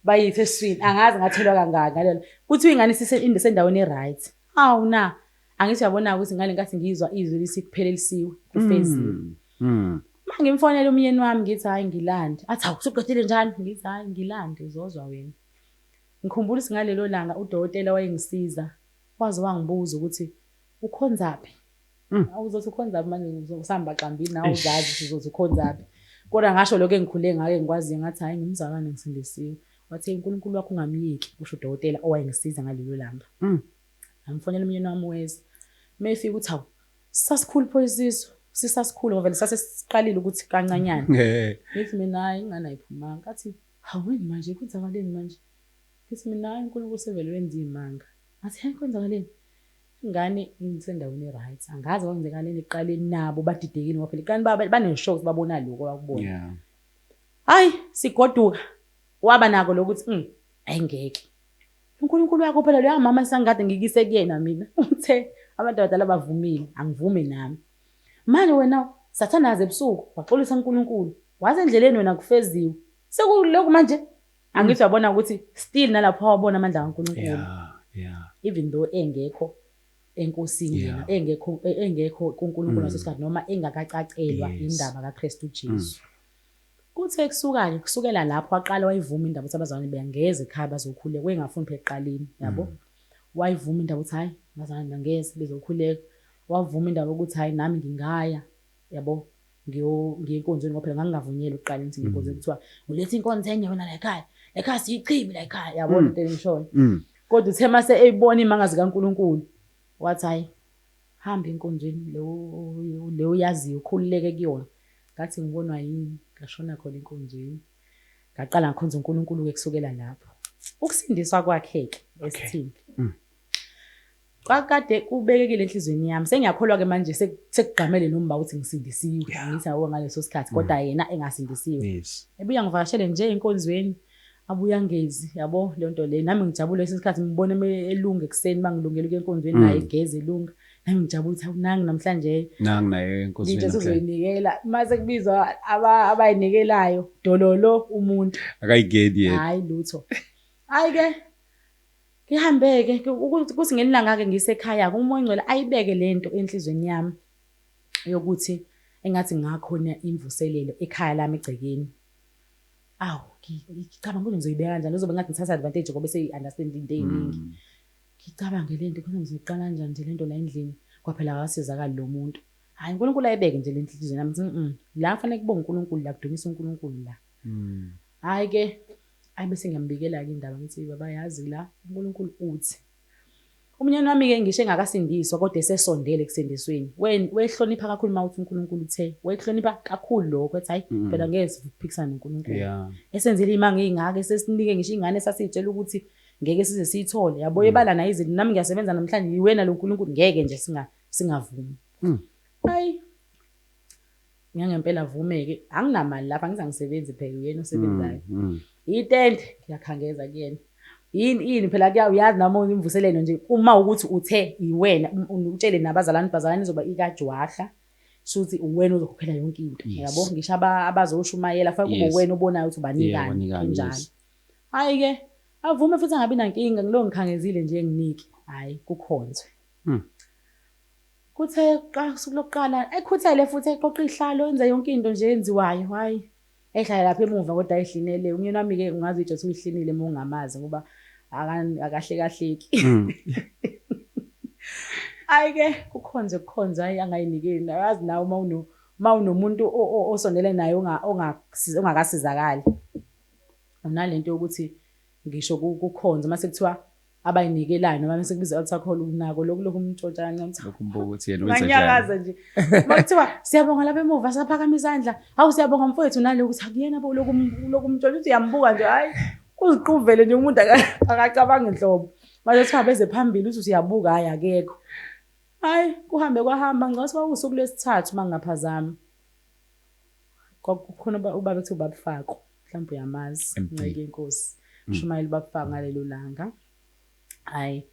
bayithe eswini angazi ngathelwa kangaka ngalo kuthi ingane isendaweni right awu na angithi yabona ukuthi ngale nkathi ngizwa izwi lisikuphelelisiwe kufeziwe mangimfonela umyeni wami ngithi hayi ngilande athi awusuqedile njani ngithi hayi ngilande uzozwa wena ngikhumbula singalelo langa udokotela wayengisiza wazi wangibuza ukuthi ukhonzaphi awuzothi ukhonzaphi manje uzosamba xambini nawe uzazi uzothi ukhonzaphi kodwa ngasho lokho engikhule ngake ngikwazi ngathi hayi ngimzalwane ngisindisiwe wathi uNkulunkulu wakho ungamyeki kusho udokotela owayengisiza ngalelo langa ngamfonela umyeni wami weza mayefika uthi hawu sasikhulu phoyisiso sisasikhulu ngoba vele sasesiqalile ukuthi kancanyana ngithi mina hayi ingane ayiphumanga kathi haweni manje kwenzakaleni manje ngithi mina hayi uNkulunkulu sevele wenza imanga athi hayi kwenzakaleni ingane ingisendaweni right angazi kwenzakaleni eqaleni nabo badidekile ngoba phela kanti baneshock babona lokho wakubona hayi sigoduka waba nako lokuthi ayingeke uNkulunkulu wakho phela lo mama sangade ngikise kuyena mina uthe abantu abadala bavumile angivume nami manje wena sathanaze ebusuku waxolisa uNkulunkulu waze endleleni wena kufeziwe sekuloku manje angithi uyabona ukuthi still nalapho wabona amandla kaNkulunkulu even though engekho enkosini yena engekho kuNkulunkulu wasesikhathi noma engakacacelwa indaba kaKristu Jesu kuthe kusukela lapho waqala wayivuma indaba ukuthi abazalwane bengeze ekhaya bazokhuleka wengafundi eqaleni yabo wayivuma indaba ukuthi hayi abazalwane bengeze bezokhuleka wavuma indaba ukuthi hayi nami ngingaya yabo ngiyenkonzweni ngoba phela ngangingavunyelwa ukuqala ukuthi ngiyenkonzweni kuthiwa ulethe inkonzo enye wena la ekhaya siyichibi la ekhaya yabona into engishoyo kodwa uthe mase eyibona imangazi kaNkulunkulu wathi hayi hamba enkonzweni lo uyaziyo ukhululeke kuyona ngathi ngibonwa yini ngashona khona enkonzweni ngaqala ngikhonza uNkulunkulu kusukela lapho ukusindiswa kwakhe esithini kwakade kubekekile enhlizweni yami sengiyakholwa ke manje sekugqamele nomba ukuthi ngisindisiwe ngithi awu ngaleso sikhathi kodwa yena engasindisiwe ebuya ngivakashele nje enkonzweni abuya ngezi yabo le nto le nami ngijabule lesikhathi ngibone elunga ekseni bangilungela ukuya enkonzweni naye egeze elunga nami ngijabule ukuthi awunangi namhlanje nangi naye enkonzweni nje sizoyinikela mase kubizwa abayinikelayo dololo umuntu akayigedi yena hayi lutho hayi ke ngihambeke ukuthi ngelilanga ke ngisekhaya umoya ngcwele ayibeke lento enhlizweni yami yokuthi engathi ngakhona imvuselelo ekhaya lami egcekeni awu ngicabanga ukuthi ngizoyibeka kanjani uzobe ngathi ngithatha advantage ngoba seyi-understand into eyiningi ngicabanga lento ukuthi ngizoyiqala kanjani nje lento la endlini kwaphela akasizakali lo muntu hayi uNkulunkulu ayibeke nje lento enhlizweni yami la kufanele kubonga uNkulunkulu la kudumisa uNkulunkulu la hayi ke bese ngiyambikela-ke indaba ngithi baba yazi la uNkulunkulu uthi umnyeni wami-ke ngisho engakasindiswa kodwa esesondele ekusindisweni wehlonipha kakhulu uma uthi uNkulunkulu uthe wehlonipha kakhulu lokho ethi hayi phela ngeke siphikisane noNkulunkulu esenzile imanga ey'ngaka esesinike ngisho ingane esasiyitshela ukuthi ngeke size siyithole yabo ebala nayo izinto nami ngiyasebenza namhlanje yiwena lo nkulunkulu ngeke nje singavumi hayi ngiyangempela vume-ke anginamali lapha ngizangisebenzi phela uyena osebenzayo itende ngiyakhangeza kuyena yini phela kuyazi nami imvuselelo nje uma ukuthi uthe yiwena utshele nabazalwane izoba ikajwahla shuthi uwena uzokhokhela yonke into yabo ngisho abazoshumayela fanele kube uwena obonayo ukuthi banikani kanjalo hayi ke avume futhi angabi nankinga ngilo ngikhangezile nje nginiki hayi kukhonzwe kuthe usuku lokuqala ekhuthele futhi eqoqa ihlalo enza yonke into nje enziwayo hayi ehlala lapha emuva kodwa ayihlinele. Umyeni wami-ke ungazi iJesu uyihlinile uma ungamazi ngoba akahlekahleki. Hayi-ke kukhonze hayi angayinikeli. Ayazi nawe uma unomuntu osondele naye ongakasizakali. Unalento yokuthi ngisho kukhonze mase kuthiwa abayinikelayo noma mase kubiza althakhola unako lokhu umntshontsha kancane. Lokumbuka ukuthi yena wenza Nganyakaza nje. Makuthiwa siyabonga lapha emuva saphakama izandla. Hawu siyabonga mfowethu naloku ukuthi akuyena bo lokhu umntshontsha uthi uyambuka nje hayi uziquvele nje umuntu akacabanga inhlobo. Manje kuthiwa beze phambili uthi uyabuka hayi akekho. Hayi kuhambe kwahamba ngathi kwakusuku lesithathu mangaphazama. Kwakukhona ubaba ethi ubabufako mhlawumbe uyamazi Nceke Inkosi. Shumayeli babufaka ngalelo langa. Hayi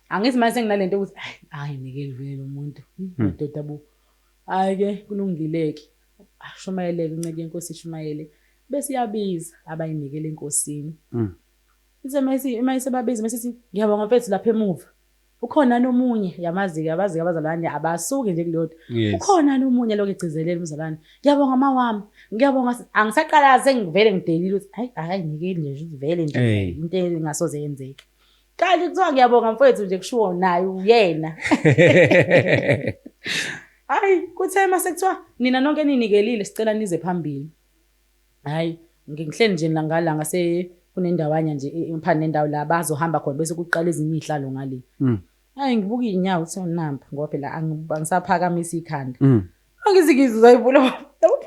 angithi manje senginalento ukuthi hayi nikeli vele lo muntu madoda bo. Hayi ke kulungileke. Shumayeleke Nceke Inkosi Shumayele bese iyabiza abayinikele enkosini. Ithe mase babiza mase ngiyabonga mfethu lapha emuva. Ukhona nomunye yamazi abazalwane abasuke nje kulodwa. Ukhona nomunye lokho egcizelela umzalwane. Ngiyabonga mawami. Ngiyabonga angisaqala sengivele ngidelile ukuthi hayi nikeli nje ukuthi vele nje into engasoze yenzeke. Kanti kuthiwa ngiyabonga mfethu nje kushiwo naye uyena. Hayi kuthe mase kuthiwa nina nonke ninikelile sicela nize phambili. Hayi ngihleli nje ngala kunendawanya nje phana nendawo la bazohamba khona bese kuqala ezinye izihlalo ngale. Hayi ngibuka inyawo uthi namba ngoba phela angisaphakamisa ikhanda. Angizikizo zayivula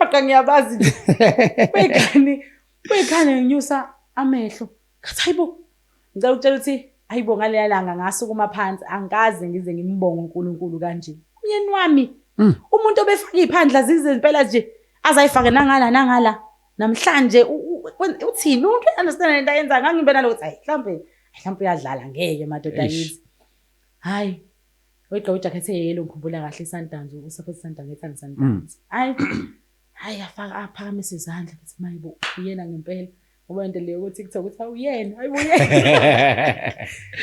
lapha ngiyabazi nje. Bekhane nginyusa amehlo. Ngathi hayibo. Ngicela ukutshela ukuthi hayibo ngale langa ngasukuma phansi angaze ngize ngimbonge uNkulunkulu kanje. Umyeni wami umuntu obefaka iphandla zize impela nje azayifake nangala. Namhlanje uthini umuntu understand into ayenza ngangibe nalokuthi hayi mhlawumbe uyadlala ngeke madoda yithi. Hayi wedwa ujacket eyelo ngikhumbula kahle isantanzi usuppose isantanzi ethanda santanzi. Hayi afaka aphakamisa izandla ukuthi mayibo uyena ngempela ngoba into leyo ukuthi TikTok ukuthi awuyena hayibo uyena.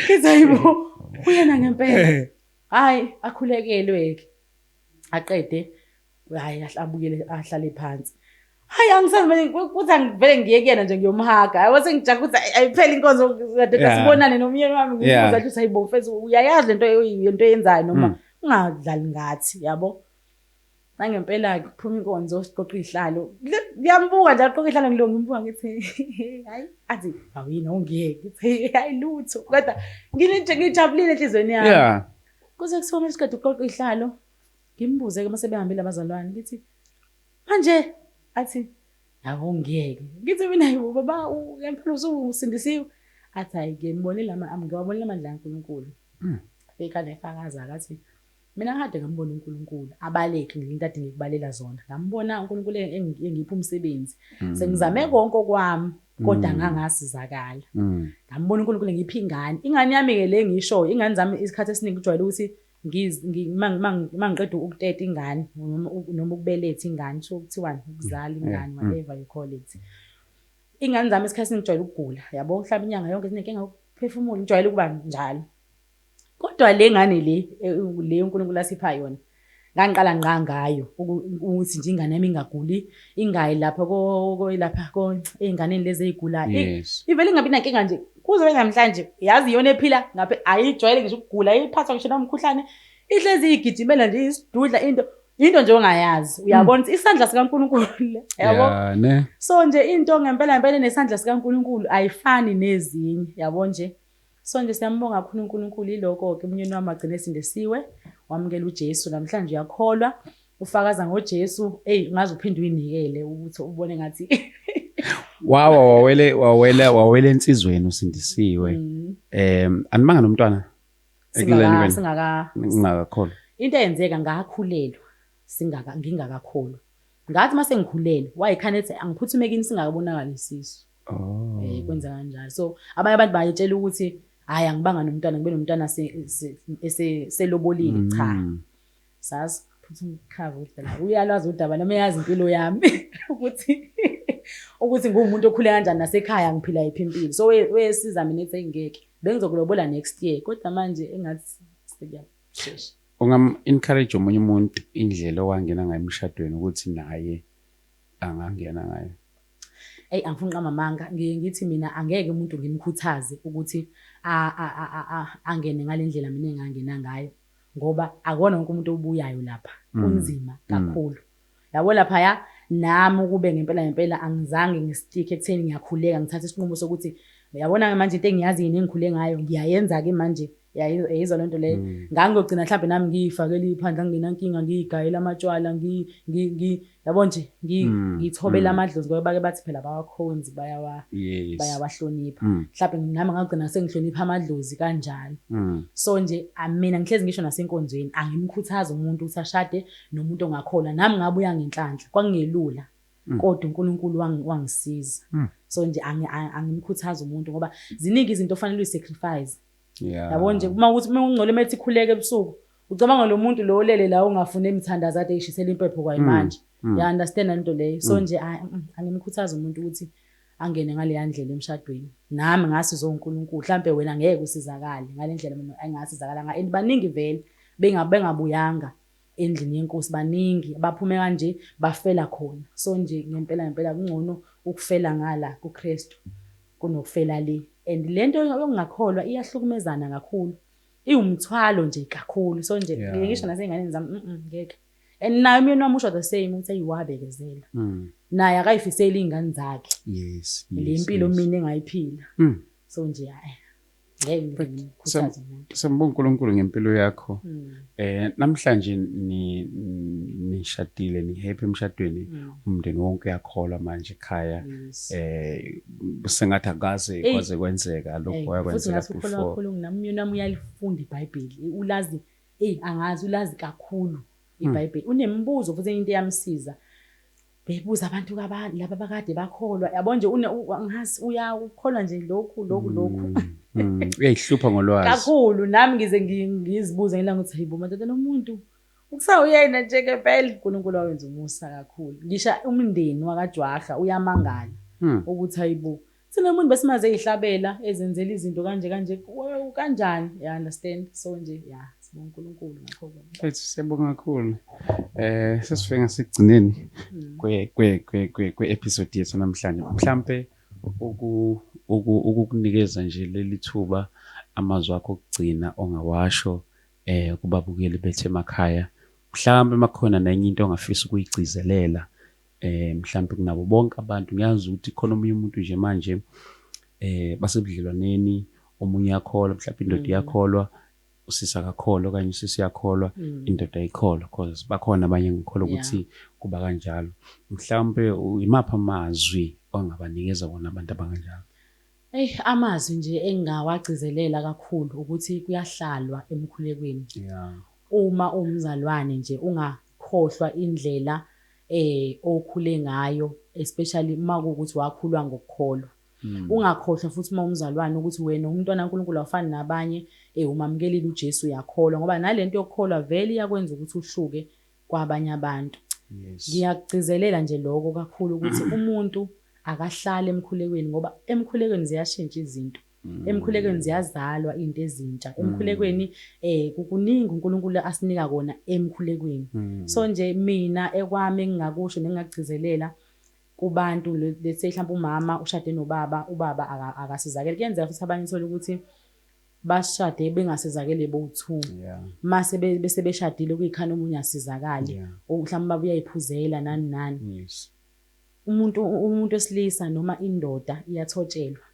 Kithi hayibo uyena ngempela. Hayi akhulekelwe-ke aqede hayi abukele ahlale phansi. Hayi angisazi ukuthi angivele ngiye kuyena nje ngiyomhaga. Hayi sengijaka ukuthi ayipheli inkonzo kade sibonane nomyeni wami ngibuza ukuthi hayibo mfethu uyayazi lento yenzayo noma ungadlali ngathi yabo. Nangempela kuphuma inkonzo siqoqa izihlalo. Ngiyambuka nje aqoqa izihlalo ngilonga ngimbuka ngithi hayi athi awuyina ungiyeke ngithi hayi lutho kodwa ngijabulile enhlizweni yami. Kuze kusoma isikade uqoqa izihlalo ngimbuze ke mase behambile abazalwane ngithi manje athi awungiyeke ngithi mina yibo baba ngempela usindisiwe athi hayi ngiyambonile ngiyabonile amandla kaNkulunkulu. Ekhanda efakaza akathi mina ngade ngambona uNkulunkulu abaleke into ade ngikubalela zona ngambona uNkulunkulu engipha umsebenzi sengizame konke kwami kodwa ngangasizakala. Ngambona uNkulunkulu ngipha ingane yami ke le ngisho ingane zami isikhathi esiningi kujwayele ukuthi mangiqeda ukuteta ingane noma ukubeletha ingane so kuthiwa ukuzala ingane whatever you call it. Ingane zami isikhathi ngijwayele ukugula yabo uhlaba inyanga yonke sinenkinga yokuphefumula ngijwayele ukuba njalo. Kodwa le ngane le uNkulunkulu asipha yona ngangiqala ngqa ngayo ukuthi nje ingane yami ingaguli ingayi lapha einganeni lezi ezigulayo. Ivele ingabi nankinga nje kuze namhlanje yazi yona ephila ngapha ayijwayele ngisho ukugula iphathwa ngisho nomkhuhlane ihlezi igijimela nje isidudla into nje ongayazi uyabona isandla sikaNkulunkulu yabo. So nje into ngempela nesandla sikaNkulunkulu ayifani nezinye yabo nje. So nje siyambonga kakhulu uNkulunkulu iloko ke umnyeni wami agcine sindisiwe wamukela uJesu namhlanje uyakholwa ufakaza ngoJesu ngaze uphinde uyinikele ukuthi ubone ngathi wawela ensizweni usindisiwe. Animanga nomntwana ngingakakholwa. Into eyenzeka ngakhulelwa ngingakakholwa. Ngathi mase ngikhulelwe wayikhana ethi angiphuthume kini singakabonakala isisu. Kwenza kanjalo. So abanye abantu bayitshela ukuthi hayi angibanga nomntwana ngibe nomntwana selobolile cha. Sazi phuthuma ikhava ukuthi la uyalwazi udaba noma yazi impilo yami ukuthi ngumuntu okhule kanjani nasekhaya ngiphila impilo. So wesiza mina ethi ngeke bengizokulobola next year kodwa manje engathi sekuyashesha. Ungam encourage omunye umuntu indlela owangena ngayo emshadweni ukuthi naye angangena ngayo. angifuni uqamba amanga ngithi mina angeke umuntu ngimkhuthaze ukuthi angene ngalendlela mina engangena ngayo ngoba akona wonke umuntu obuyayo lapha kunzima kakhulu yabo lapha nami ukube ngempela angizange ngistick ekutheni ngiyakhuleka ngithatha isinqumo sokuthi uyabona manje into engiyazi yini engikhule ngayo ngiyayenza ke manje yayizwa lento leyo ngangogcina mhlawumbe nami ngiyifakela iphandla ngingenankinga ngiyigayela amatshwala yabo nje ngithobela amadlozi ngoba bake bathi phela bawakhonzi bayawahlonipha mhlawumbe nami ngagcina sengihlonipha amadlozi kanjalo so nje mina ngihlezi ngisho nasenkonzweni angimkhuthaza umuntu ukuthi ashade nomuntu ongakholwa nami ngabuya ngenhlanhla kwangelula kodwa uNkulunkulu wangisiza so nje angimkhuthaza umuntu ngoba ziningi izinto ofanele uyisacrifice yabo nje uma ukuthi ungcole methi khuleke ebusuku ucabanga lo muntu lo olele la ungafune emthandaza ade eyishisela impepho kwayimanje ya understand into leyo so nje angimkhuthaza umuntu ukuthi angene ngale yandlela emshadweni nami ngasizo uNkulunkulu mhlambe wena ngeke usizakale ngalendlela mina engasizakala and baningi vele bengabuyanga endlini yenkosi baningi baphume kanje bafela khona so nje ngempela kungcono ukufela ngala kuKristu kunokufela le and lento yokungakholwa iyahlukumezana kakhulu iwumthwalo nje kakhulu so nje ngisho nasenganeni zami ngeke and naye mina wamusho the same uthi ayiwabekezela naye akayifisela izingane zakhe yes le impilo mina engayiphila so nje hayi ngeke ngikhuthaze umuntu sambonga uNkulunkulu ngempilo yakho namhlanje nishadile ni happy emshadweni umndeni wonke uyakholwa manje ekhaya sengathi akaze kwaze kwenzeka lokho wakwenzeka before kakhulu nami uyalifunda iBhayibheli ulazi angazi ulazi kakhulu iBhayibheli unemibuzo futhi into eyamsiza bebuza abantu laba bakade bakholwa yabo nje angazi uyakholwa nje lokhu uyayihlupha ngolwazi kakhulu nami ngize ngizibuza ngelanga ukuthi hayibo madoda nomuntu ukusawuyena nje ke phela uNkulunkulu wawenza umusa kakhulu ngisha umndeni wakaJwaha uyamangala ukuthi hayibo sina umuntu besimaze eyihlabela ezenzela izinto kanje kanjani you understand so nje sibonga uNkulunkulu ngakho konke siyabonga kakhulu sesifika sigcineni kwe episode yethu namhlanje mhlambe ukukunikeza nje leli thuba amazwi akho okugcina ongawasho kubabukeli bethu emakhaya mhlambe makhona nenye into ongafisa ukuyigcizelela mhlambe kunabo bonke abantu ngiyazi ukuthi khona omunye umuntu nje manje basebudlelwaneni omunye yakholwa mhlambe indoda yakholwa usisi akakholwa okanye usisi yakholwa indoda ayikholwa because bakhona abanye ngikholwa ukuthi kuba kanjalo mhlambe imapha amazwi ongabanikeza bona abantu abanganjalo amazwi nje engawagcizelela kakhulu ukuthi kuyahlalwa emkhulekweni uma umzalwane nje ungakhohlwa indlela okhule ngayo especially uma kuukuthi wakhulwa ngokukholwa ungakhohlwa futhi uma umzalwane ukuthi wena umntwana kaNkulunkulu awufani nabanye umamkelile uJesu yakholwa ngoba nalento yokukholwa vele iyakwenza ukuthi uhluke kwabanye abantu ngiyagcizelela nje lokho kakhulu ukuthi umuntu akahlale emkhulekweni ngoba emkhulekweni ziyashintsha izinto emkhulekweni ziyazalwa into ezintsha emkhulekweni kukuningi uNkulunkulu asinika kona emkhulekweni so nje mina ekwami engingakusho nengagcizelela kubantu lethe mhlawumbe umama ushade nobaba ubaba akasizakele kuyenzeka futhi abanye ithola ukuthi bashade bengasizakele bo2 mase bese beshadile kuyikhana omunye asizakale mhlawumbe babuya iphuzela nani umuntu esilisa noma indoda iyathotshelwa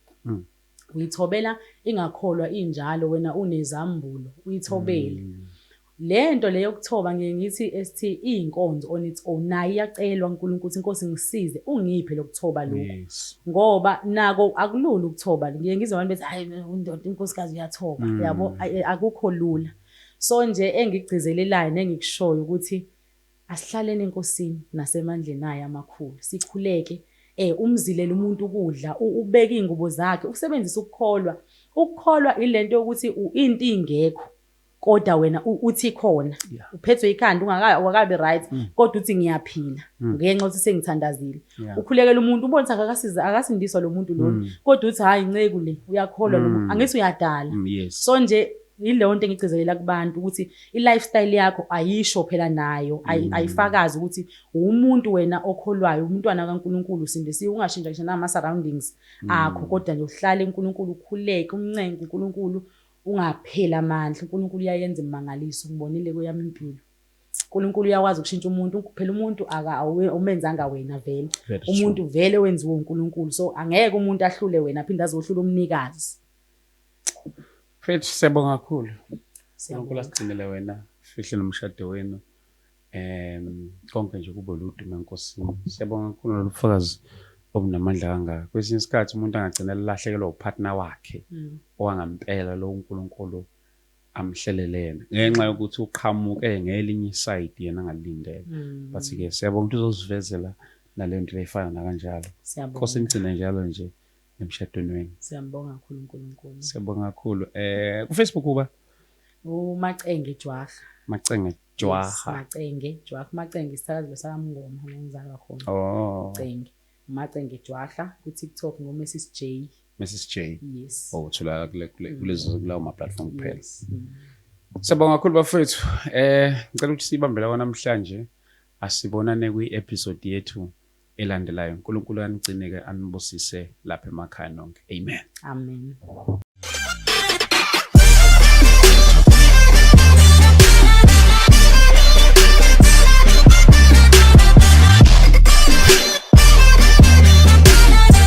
uyithobela ingakholwa injalo wena unezambulo uyithobele lento leyo yokuthoba ngithi ST inkonzo on its own nayi iyacelwa uNkulunkulu ukuthi Inkosi ngisize ungiphe lokuthoba lokho ngoba nako akulula ukuthoba ngizwe abantu bethi hayi indoda inkosikazi uyathoba yabo akukho lula so nje engigcizelelayo nengikushoyo ukuthi asihlaleni enkosini nasemandleni ayo amakhulu sikhuleke umzilele umuntu ukudla ubeka ingubo zakhe usebenzisa ukukholwa ilento yokuthi into ingekho kodwa wena uthi khona uphethwe ikhanda ungakabi right kodwa uthi ngiyaphila ngenxa ukuthi sengithandazile ukhulekela umuntu ubonisa akasindiswa lo muntu lo kodwa uthi hayi inceke le uyakholwa lo muntu angithi uyadala so nje yileyo nto engigcizelela kubantu ukuthi i-lifestyle yakho ayisho phela nayo ayifakazi ukuthi umuntu wena okholwayo umntwana kaNkulunkulu sindisiwe ungashintsha ngisho nama-surroundings akho kodwa nje uhlale uNkulunkulu ukhuleke umncenga uNkulunkulu ungaphela amandla uNkulunkulu uyayenza imangaliso ngibonile kweyami impilo uNkulunkulu uyakwazi ukushintsha umuntu phela umuntu umenzanga wena vele umuntu vele wenziwe uNkulunkulu so angeke umuntu ahlule wena aphinde azohlula umnikazi Mfethu siyabonga kakhulu. uNkulunkulu asigcinele wena, fihle nomshado wenu. Konke nje kube uludumo enkosini. Siyabonga kakhulu lobufakazi obunamandla kangaka. Kwesinye isikhathi umuntu angagcina elahlekelwa upartner wakhe owangampela lo uNkulunkulu amhlelele yena. Ngenxa yokuthi uqhamuke ngelinye iside yena angalindele. But ke siyabonga ukuthi uzosivezela nale nto efana na kanjalo. Nkosi ngigcine njalo nje emshadweni wenu. Siyambonga kakhulu uNkulunkulu. Siyabonga kakhulu. Ku Facebook uba uMacenge Jwaha. Macenge Jwaha. Macenge isithakazi sakamngoma ngizalwa khona. Macenge. Macenge Jwaha ku TikTok ngo Mrs J. Mrs J. Yes. Uthola kulezo kulawo ma platform kuphela. Siyabonga kakhulu bafethu. Ngicela ukuthi sibambela namhlanje asibonane kwi-episode yethu elandelayo. uNkulunkulu anigcine ke anibusise lapha emakhaya nonke. Amen. Amen.